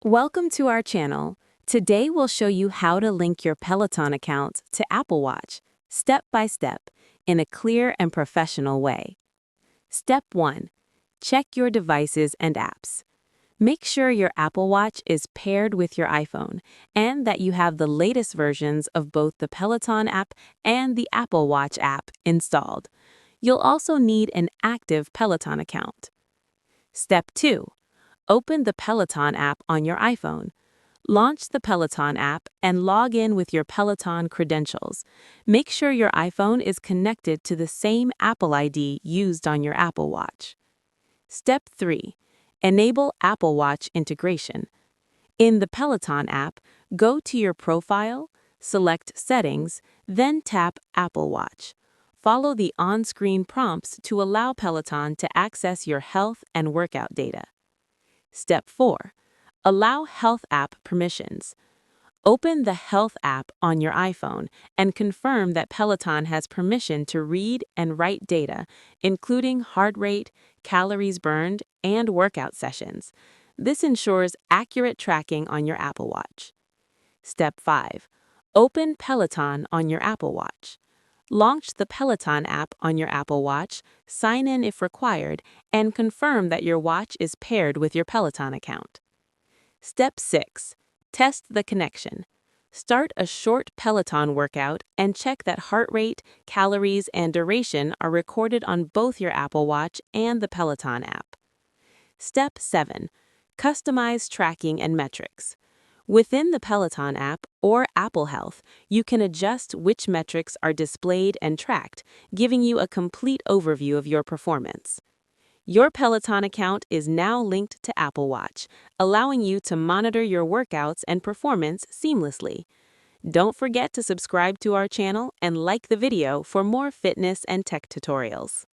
Welcome to our channel. Today we'll show you how to link your Peloton account to Apple Watch, step by step, in a clear and professional way. Step 1. Check your devices and apps. Make sure your Apple Watch is paired with your iPhone and that you have the latest versions of both the Peloton app and the Apple Watch app installed. You'll also need an active Peloton account. Step 2. Open the Peloton app on your iPhone. Launch the Peloton app and log in with your Peloton credentials. Make sure your iPhone is connected to the same Apple ID used on your Apple Watch. Step 3. Enable Apple Watch integration. In the Peloton app, go to your profile, select Settings, then tap Apple Watch. Follow the on-screen prompts to allow Peloton to access your health and workout data. Step 4. Allow Health app permissions. Open the Health app on your iPhone and confirm that Peloton has permission to read and write data, including heart rate, calories burned, and workout sessions. This ensures accurate tracking on your Apple Watch. Step 5. Open Peloton on your Apple Watch. Launch the Peloton app on your Apple Watch, sign in if required, and confirm that your watch is paired with your Peloton account. Step 6. Test the connection. Start a short Peloton workout and check that heart rate, calories, and duration are recorded on both your Apple Watch and the Peloton app. Step 7. Customize tracking and metrics. Within the Peloton app or Apple Health, you can adjust which metrics are displayed and tracked, giving you a complete overview of your performance. Your Peloton account is now linked to Apple Watch, allowing you to monitor your workouts and performance seamlessly. Don't forget to subscribe to our channel and like the video for more fitness and tech tutorials.